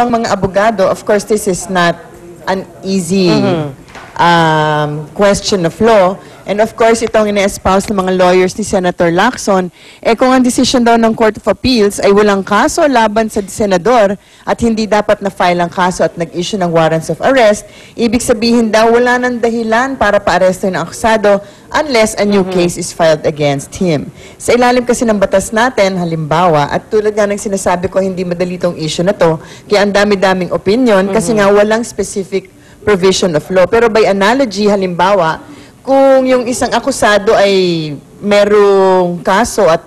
Ang mga abogado, of course, this is not an easy question of law. And of course, itong ina-espouse ng mga lawyers ni Senator Lacson, kung ang decision daw ng Court of Appeals ay walang kaso laban sa senador at hindi dapat na-file ang kaso at nag-issue ng warrants of arrest, ibig sabihin daw wala ng dahilan para pa-aresto ng akusado unless a new case is filed against him. Sa ilalim kasi ng batas natin, halimbawa, at tulad nga ng sinasabi ko, hindi madali tong issue na to, kaya ang dami-daming opinion kasi nga walang specific provision of law. Pero by analogy, halimbawa, kung yung isang akusado ay merong kaso at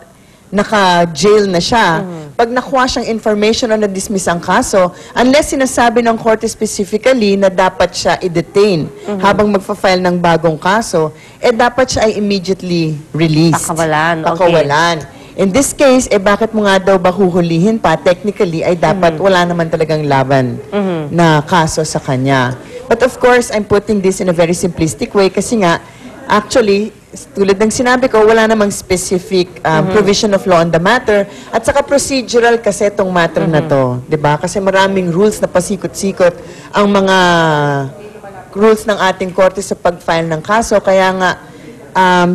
naka-jail na siya, pag nakuha siyang information o na-dismiss ang kaso, unless sinasabi ng korte specifically na dapat siya i-detain habang magpa-file ng bagong kaso, dapat siya ay immediately released. Pakawalan. Pakawalan. In this case, bakit mo nga daw ba huhulihin pa? Technically, ay dapat wala naman talagang laban na kaso sa kanya. But of course, I'm putting this in a very simplistic way kasi nga, actually, tulad ng sinabi ko, wala namang specific provision of law on the matter at saka procedural kasi itong matter na to. Diba? Kasi maraming rules na pasikot-sikot ang mga rules ng ating korte sa pag-file ng kaso. Kaya nga,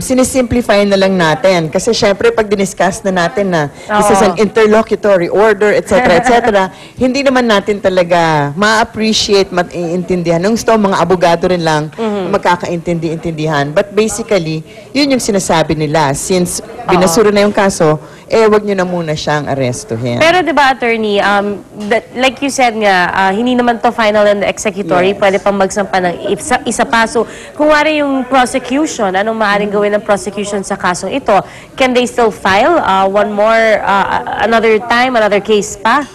sinisimplify na lang natin. Kasi syempre, pag diniscuss na natin na this is an interlocutory order, etc., etc., hindi naman natin talaga ma-appreciate, maiintindihan. Nung gusto, mga abogado rin lang magkakaintindi-intindihan. But basically, yun yung sinasabi nila. Since binasura na yung kaso, wag nyo na muna siyang arestuhin. Pero diba, attorney, like you said nga, hindi naman to final and executory, pwede pang magsampa ng isa pa. So, kung wari yung prosecution, anong maaaring gawin ng prosecution sa kasong ito? Can they still file one more, another time, another case pa?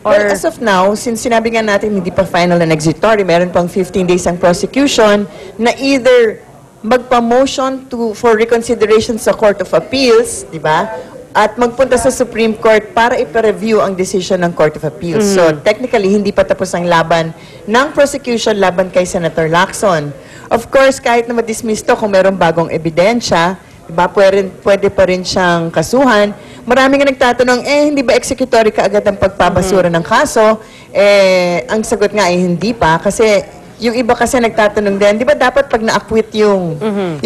Or... Well, as of now, since sinabi nga natin hindi pa final and executory, meron pang 15 days ang prosecution na either magpa-motion for reconsideration sa Court of Appeals, di ba? At magpunta sa Supreme Court para ipa-review ang decision ng Court of Appeals. So, technically, hindi pa tapos ang laban ng prosecution laban kay Senator Lacson. Of course, kahit na ma-dismiss to, kung merong bagong ebidensya, diba, pwede pa rin siyang kasuhan. Marami nga nagtatanong, hindi ba executory kaagad ang pagpapasura ng kaso? Ang sagot nga ay hindi pa, kasi yung iba kasi nagtatanong din, di ba dapat pag na-acquit yung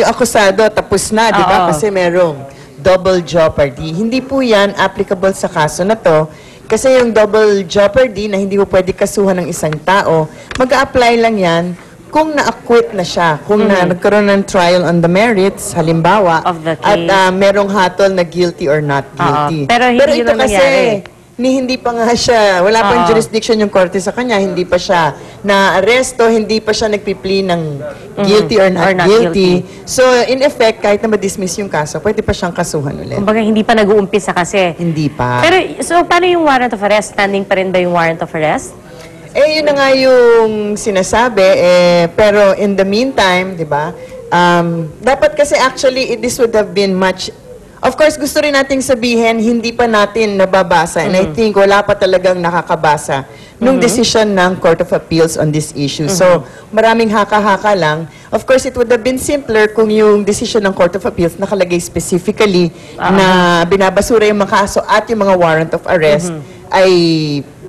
akusado, tapos na, di ba? Kasi merong double jeopardy. Hindi po yan applicable sa kaso na to. Kasi yung double jeopardy na hindi mo pwede kasuhan ng isang tao, mag-a-apply lang yan kung na-acquit na siya. Kung nagkaroon ng trial on the merits, halimbawa, at merong hatol na guilty or not guilty. Pero ito kasi, hindi pa nga siya, wala pang jurisdiction yung korte sa kanya, hindi pa siya na-aresto, hindi pa siya nagpipli ng guilty or not guilty. So, in effect, kahit na ma-dismiss yung kaso, pwede pa siyang kasuhan ulit. Kumbaga, hindi pa nag-uumpisa kasi. Hindi pa. Pero, so, paano yung warrant of arrest? Standing pa rin ba yung warrant of arrest? Yun na nga yung sinasabi, pero in the meantime, di ba, dapat kasi actually, this would have been much. Of course, gusto rin nating sabihin, hindi pa natin nababasa. And I think wala pa talagang nakakabasa nung decision ng Court of Appeals on this issue. So, maraming haka-haka lang. Of course, it would have been simpler kung yung decision ng Court of Appeals nakalagay specifically na binabasura yung mga kaso at yung mga warrant of arrest ay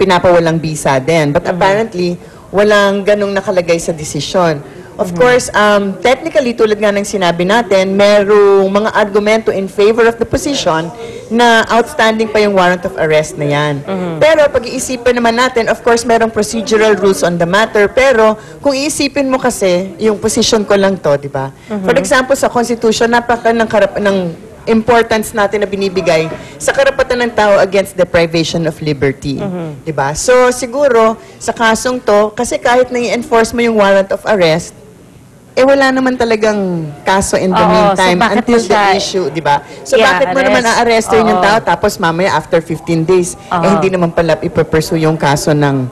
pinapawalang bisa din. But apparently, walang ganong nakalagay sa decision. Of course, technically, tulad nga ng sinabi natin, merong mga argumento in favor of the position na outstanding pa yung warrant of arrest na yan. Pero pag-iisipin naman natin, of course, merong procedural rules on the matter. Pero kung iisipin mo kasi, yung position ko lang to, di ba? For example, sa Constitution, napaka ng importance natin na binibigay sa karapatan ng tao against deprivation of liberty. Diba? So, siguro, sa kasong to, kasi kahit na-enforce mo yung warrant of arrest, wala naman talagang kaso in the meantime so until the issue, di ba? So, bakit mo naman na-arresto yung tao, tapos mamaya after 15 days, hindi naman pala ipapursue yung kaso ng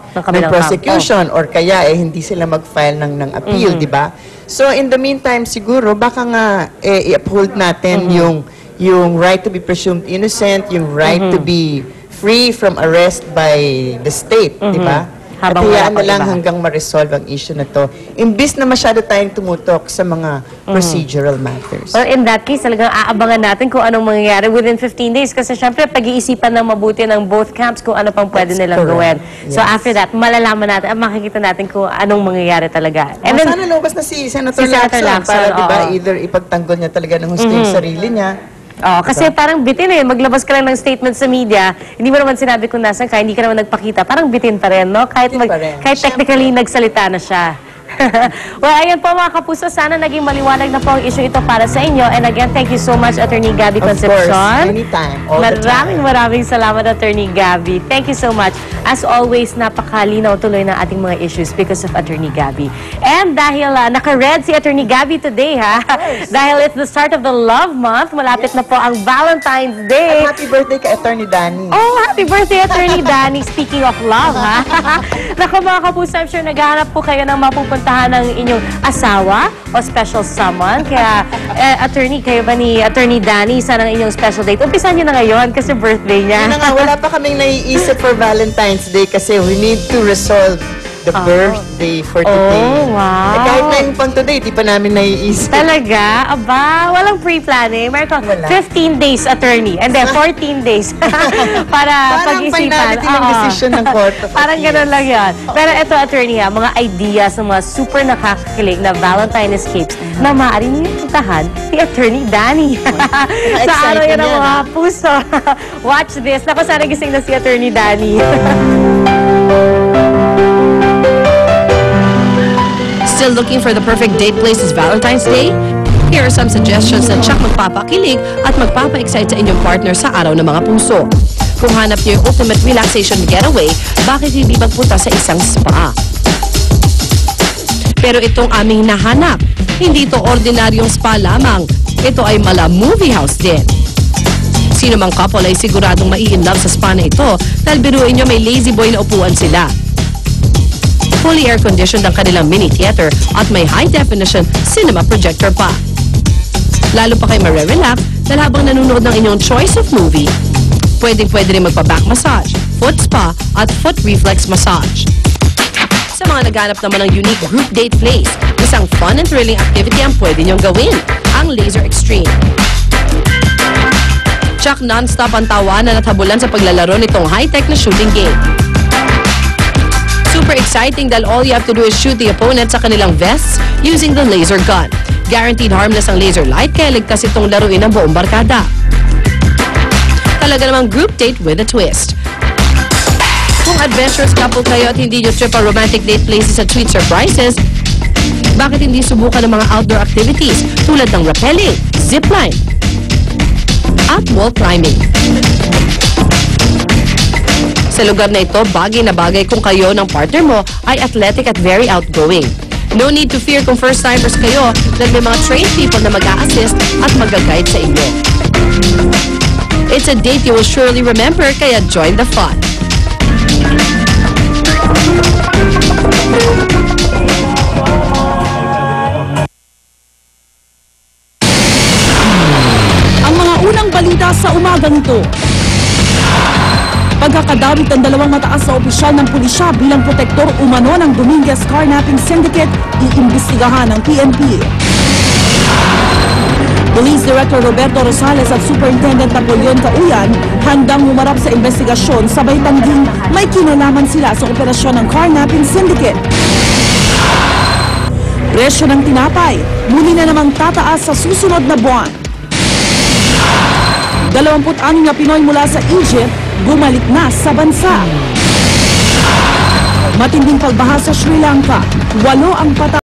prosecution or kaya hindi sila mag-file ng appeal, di ba? So, in the meantime, siguro, baka nga i-uphold natin yung right to be presumed innocent, yung right to be free from arrest by the state, di ba? At Habang wala hayaan na pang lang iba. hanggang ma-resolve ang issue na to. Imbis na masyado tayong tumutok sa mga procedural matters. Well, in that case, talagang aabangan natin kung anong mangyayari within 15 days. Kasi syempre, pag-iisipan ng mabuti ng both camps kung ano pang pwede That's nilang gawin. correct. So Yes. after that, malalaman natin at makikita natin kung anong mangyayari talaga. And then, sana lumabas na si Senator Si Senator Lacson, Lacson, para diba, oo. either ipagtanggol niya talaga ng gusto yung sarili niya. kasi parang bitin maglabas ka lang ng statement sa media, hindi mo naman sinabi kung nasan ka, hindi ka naman nagpakita, parang bitin pa rin, no? Kahit, Bitin pa rin. kahit technically nagsalita na siya. Well, ayan po mga kapuso, sana naging maliwanag na po ang issue ito para sa inyo. And again, thank you so much, Attorney Gabby Of course, Concepcion. anytime, all the time. Maraming salamat, Attorney Gabby. Thank you so much. As always, napakalinaw tuloy ng ating mga issues because of Attorney Gabby. And dahil naka-red si Attorney Gabby today, ha? Dahil it's the start of the love month, malapit na po ang Valentine's Day. At happy birthday kay Attorney Danny. Oh, happy birthday, Attorney Danny. Speaking of love, ha? Naku mga kapuso, I'm sure naghahanap po kayo ng mapupuntahan ng inyong asawa o special someone. Kaya, attorney, kayo ba ni Attorney Danny, isa ng inyong special date? Umpisan niyo na ngayon kasi birthday niya. Yun na nga, wala pa kaming naiisip for Valentine's Day kasi we need to resolve the birthday for today. Oh, wow. Kahit na yung pang today, di pa namin naiisip. Talaga? Aba, walang pre-planning. Meron Wala. 15 days, attorney. And then 14 days para Parang pag-isipan. finality ng Oo. decision ng Court of Parang Appeals. ganun lang yan. Pero ito, attorney, mga ideas ng mga super nakakakilig na Valentine escapes na maaari niyo puntahan ni Attorney Danny. Sa araw yan exciting ng yan, mga puso. Watch this. Naku, sana gising na si Attorney Danny. Still looking for the perfect date place this Valentine's Day? Here are some suggestions na tsak magpapakilig at magpapa-excite sa inyong partner sa araw ng mga puso. Kung hanap niyo yung ultimate relaxation getaway, bakit hindi magpunta sa isang spa? Pero itong aming nahanap, hindi ito ordinaryong spa lamang. Ito ay mala movie house din. Sino mang couple ay siguradong mai-inlove sa spa na ito dahil biruin nyo may lazy boy na upuan sila. Fully air-conditioned ang kanilang mini theater at may high-definition cinema projector pa. Lalo pa kayo marerelax dahil habang nanonood ng inyong choice of movie, pwedeng-pwede rin magpa-back massage, foot spa at foot reflex massage. Sa mga naghanap naman ng unique group date place, isang fun and thrilling activity ang pwede niyong gawin, ang Laser Extreme. Tsak non-stop ang tawanan at habulan sa paglalaro nitong high-tech na shooting game. Super exciting dahil all you have to do is shoot the opponent sa kanilang vests using the laser gun. Guaranteed harmless ang laser light kaya ligtas itong laruin ng buong barkada. Talaga namang group date with a twist. Kung adventurous couple kayo at hindi nyo trip ang romantic date places at sweet surprises, bakit hindi subukan ng mga outdoor activities tulad ng rappelling, zipline, at wall climbing? Sa lugar na ito, bagay na bagay kung kayo ng partner mo ay athletic at very outgoing. No need to fear kung first-timers kayo dahil may mga trained people na mag-a-assist at mag-guide sa inyo. It's a date you will surely remember, kaya join the fun. Ang mga unang balita sa umagang ito. Pagkakadawit ng dalawang mataas na opisyal ng pulisya bilang protektor umano ng Dominguez Carnapping Syndicate, iimbestigahan ng PNP. Police Director Roberto Rosales at Superintendent Napoleon Cauyan handang humarap sa investigasyon sabay tangging may kinalaman sila sa operasyon ng Carnapping Syndicate. Presyo ng tinapay, muli na namang tataas sa susunod na buwan. 26 na Pinoy mula sa Egypt, bumalik na sa bansa. Matinding pagbaha sa Sri Lanka, 8 ang patay.